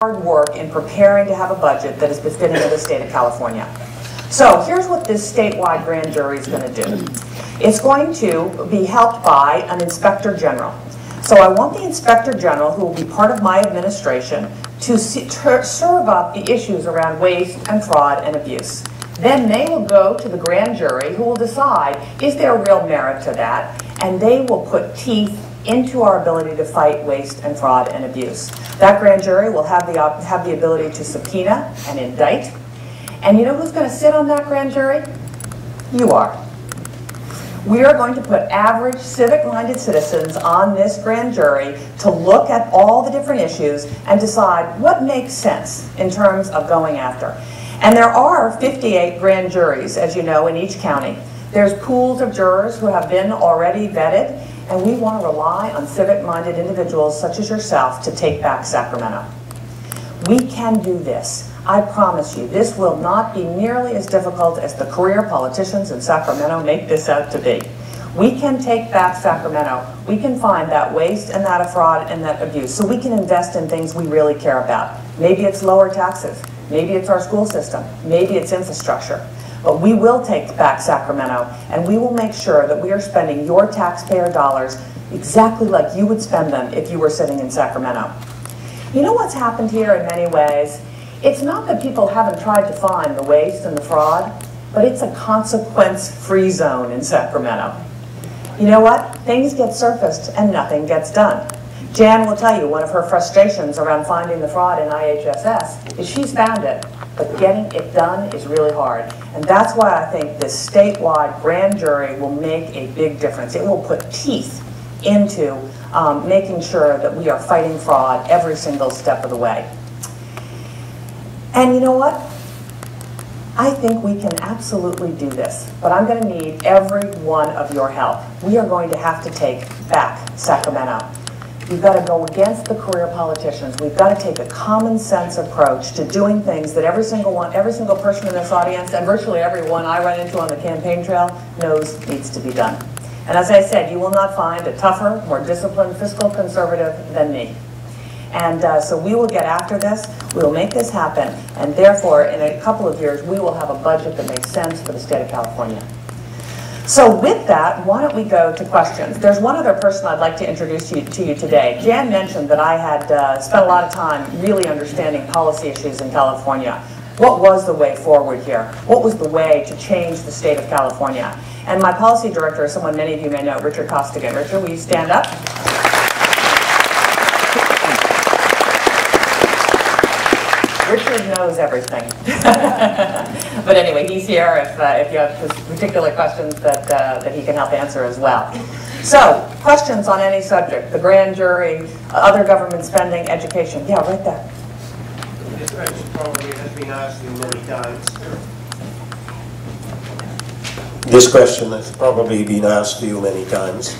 hard work in preparing to have a budget that is befitting of the state of California. So here's what this statewide grand jury is going to do. It's going to be helped by an inspector general. So I want the inspector general, who will be part of my administration, to serve up the issues around waste and fraud and abuse. Then they will go to the grand jury, who will decide, is there real merit to that? And they will put teeth into our ability to fight waste and fraud and abuse. That grand jury will have the ability to subpoena and indict. And you know who's going to sit on that grand jury? You are. We are going to put average civic-minded citizens on this grand jury to look at all the different issues and decide what makes sense in terms of going after. And there are 58 grand juries, as you know, in each county. There's pools of jurors who have been already vetted, and we want to rely on civic-minded individuals such as yourself to take back Sacramento. We can do this. I promise you, this will not be nearly as difficult as the career politicians in Sacramento make this out to be. We can take back Sacramento. We can find that waste and that fraud and that abuse, so we can invest in things we really care about. Maybe it's lower taxes. Maybe it's our school system. Maybe it's infrastructure. But we will take back Sacramento, and we will make sure that we are spending your taxpayer dollars exactly like you would spend them if you were sitting in Sacramento. You know what's happened here in many ways? It's not that people haven't tried to find the waste and the fraud, but it's a consequence-free zone in Sacramento. You know what? Things get surfaced and nothing gets done. Jan will tell you one of her frustrations around finding the fraud in IHSS is she's found it, but getting it done is really hard. And that's why I think this statewide grand jury will make a big difference. It will put teeth into making sure that we are fighting fraud every single step of the way. And you know what? I think we can absolutely do this, but I'm going to need every one of your help. We are going to have to take back Sacramento. We've got to go against the career politicians. We've got to take a common sense approach to doing things that every single person in this audience, and virtually everyone I run into on the campaign trail, knows needs to be done. And as I said, you will not find a tougher, more disciplined fiscal conservative than me. And so we will get after this. We will make this happen. And therefore, in a couple of years, we will have a budget that makes sense for the state of California. So with that, why don't we go to questions? There's one other person I'd like to introduce to you today. Jan mentioned that I had spent a lot of time really understanding policy issues in California. What was the way forward here? What was the way to change the state of California? And my policy director is someone many of you may know, Richard Costigan. Richard, will you stand up? Richard knows everything. But anyway, he's here if you have particular questions that he can help answer as well. So, questions on any subject, the grand jury, other government spending, education. Yeah, right there. This question probably has been asked you many times. This question has probably been asked to you many times.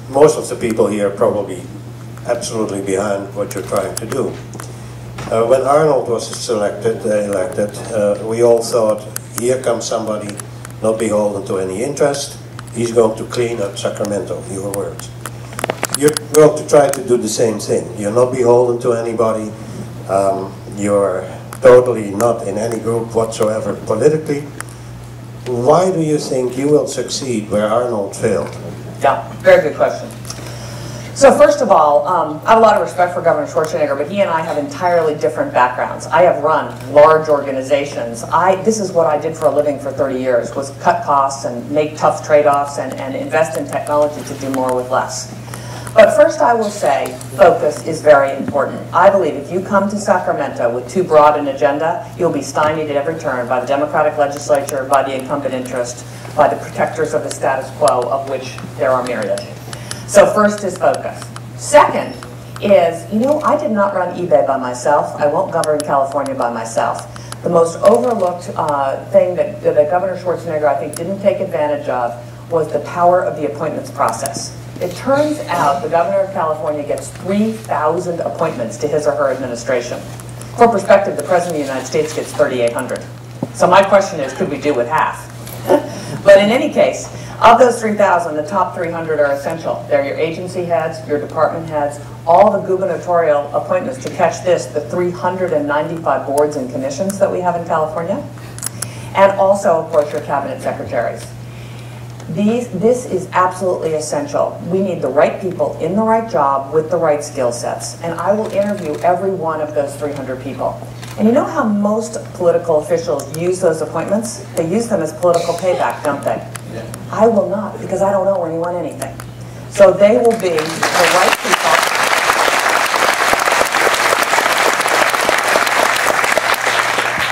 Most of the people here are probably absolutely behind what you're trying to do. When Arnold was elected, we all thought, here comes somebody not beholden to any interest. He's going to clean up Sacramento, your words. You're going to try to do the same thing. You're not beholden to anybody. You're totally not in any group whatsoever politically. Why do you think you will succeed where Arnold failed? Yeah, very good question. So first of all, I have a lot of respect for Governor Schwarzenegger, but he and I have entirely different backgrounds. I have run large organizations. This is what I did for a living for 30 years, was cut costs and make tough trade-offs and invest in technology to do more with less. But first I will say, focus is very important. I believe if you come to Sacramento with too broad an agenda, you'll be stymied at every turn by the Democratic legislature, by the incumbent interest, by the protectors of the status quo, of which there are myriad. So first is focus. Second is, you know, I did not run eBay by myself. I won't govern California by myself. The most overlooked thing that Governor Schwarzenegger, I think, didn't take advantage of was the power of the appointments process. It turns out the governor of California gets 3,000 appointments to his or her administration. For perspective, the President of the United States gets 3,800. So my question is, could we do with half? But in any case, of those 3,000, the top 300 are essential. They're your agency heads, your department heads, all the gubernatorial appointments, to catch this, the 395 boards and commissions that we have in California, and also, of course, your cabinet secretaries. This is absolutely essential. We need the right people in the right job with the right skill sets. And I will interview every one of those 300 people. And you know how most political officials use those appointments? They use them as political payback, don't they? Yeah. I will not, because I don't owe anyone anything. So they will be the right people.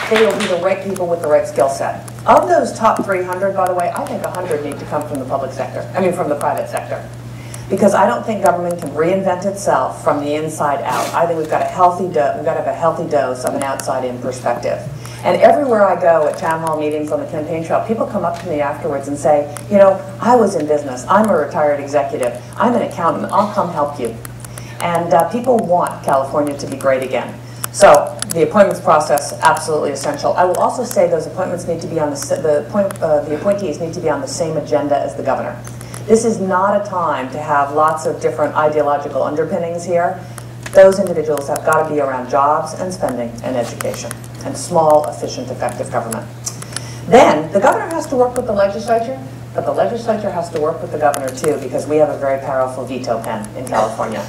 They will be the right people with the right skill set. Of those top 300, by the way, I think 100 need to come from the public sector. I mean, from the private sector. Because I don't think government can reinvent itself from the inside out. I think we've got to have a healthy dose of an outside-in perspective. And everywhere I go at town hall meetings on the campaign trail, people come up to me afterwards and say, you know, I was in business. I'm a retired executive. I'm an accountant. I'll come help you. And people want California to be great again. So the appointments process, absolutely essential. I will also say those appointments need to be on the appointees need to be on the same agenda as the governor. This is not a time to have lots of different ideological underpinnings here. Those individuals have got to be around jobs and spending and education and small, efficient, effective government. Then the governor has to work with the legislature, but the legislature has to work with the governor too, because we have a very powerful veto pen in California.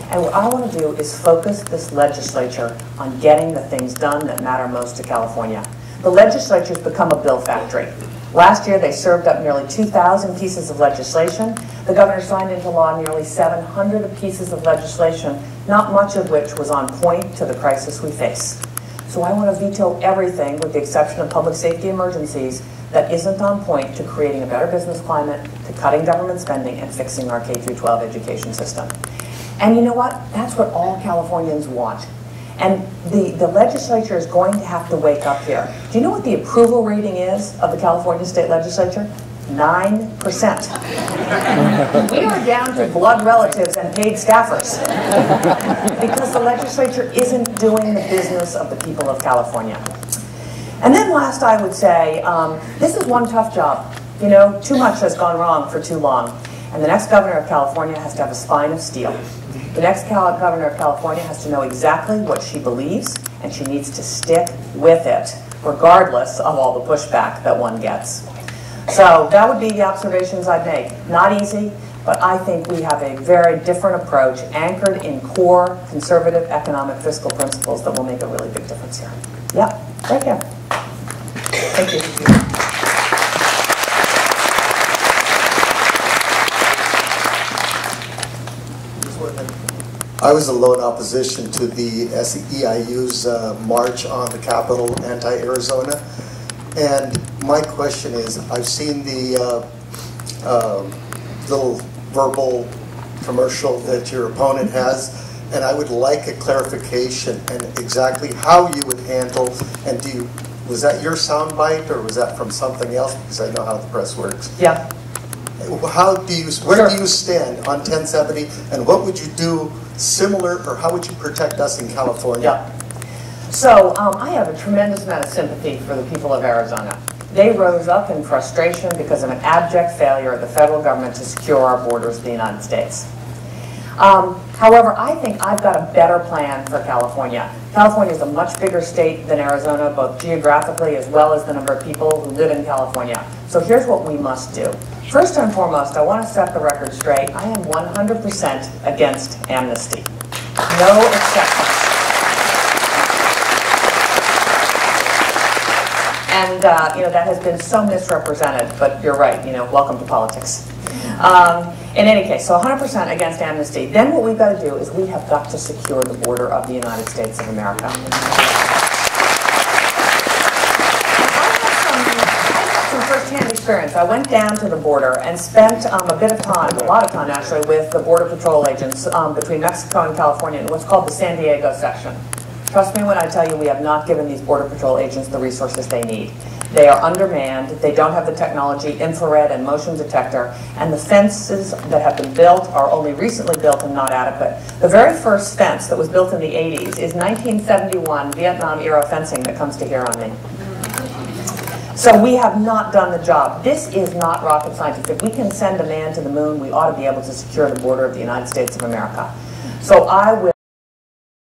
And what I want to do is focus this legislature on getting the things done that matter most to California. The legislature's become a bill factory. Last year, they served up nearly 2,000 pieces of legislation. The governor signed into law nearly 700 pieces of legislation, not much of which was on point to the crisis we face. So I want to veto everything, with the exception of public safety emergencies, that isn't on point to creating a better business climate, to cutting government spending, and fixing our K-12 education system. And you know what? That's what all Californians want. And the legislature is going to have to wake up here. Do you know what the approval rating is of the California state legislature? 9%. We are down to blood relatives and paid staffers because the legislature isn't doing the business of the people of California. And then last, I would say, this is one tough job. You know, too much has gone wrong for too long. And the next governor of California has to have a spine of steel. The next governor of California has to know exactly what she believes, and she needs to stick with it, regardless of all the pushback that one gets. So that would be the observations I'd make. Not easy, but I think we have a very different approach, anchored in core conservative economic fiscal principles that will make a really big difference here. Yep, right here. Thank you. I was in lone opposition to the SEIU's march on the Capitol, anti-Arizona. And my question is, I've seen the little verbal commercial that your opponent has, and I would like a clarification and exactly how you would handle, and was that your soundbite or was that from something else? Because I know how the press works. Yeah. Where do you stand on 1070, and what would you do similar, or how would you protect us in California? Yeah. So I have a tremendous amount of sympathy for the people of Arizona. They rose up in frustration because of an abject failure of the federal government to secure our borders with the United States. However, I think I've got a better plan for California. California is a much bigger state than Arizona, both geographically as well as the number of people who live in California. So here's what we must do. First and foremost, I want to set the record straight. I am 100% against amnesty. No exceptions. And you know, that has been so misrepresented, but you're right, you know, welcome to politics. In any case, so 100% against amnesty. Then what we've got to do is we have got to secure the border of the United States of America. I have some first-hand experience. I went down to the border and spent a bit of time, a lot of time actually, with the Border Patrol agents between Mexico and California in what's called the San Diego section. Trust me when I tell you we have not given these Border Patrol agents the resources they need. They are undermanned, they don't have the technology, infrared and motion detector, and the fences that have been built are only recently built and not adequate. The very first fence that was built in the 80s is 1971 Vietnam-era fencing that comes to here on me. So we have not done the job. This is not rocket science. If we can send a man to the moon, we ought to be able to secure the border of the United States of America. So I will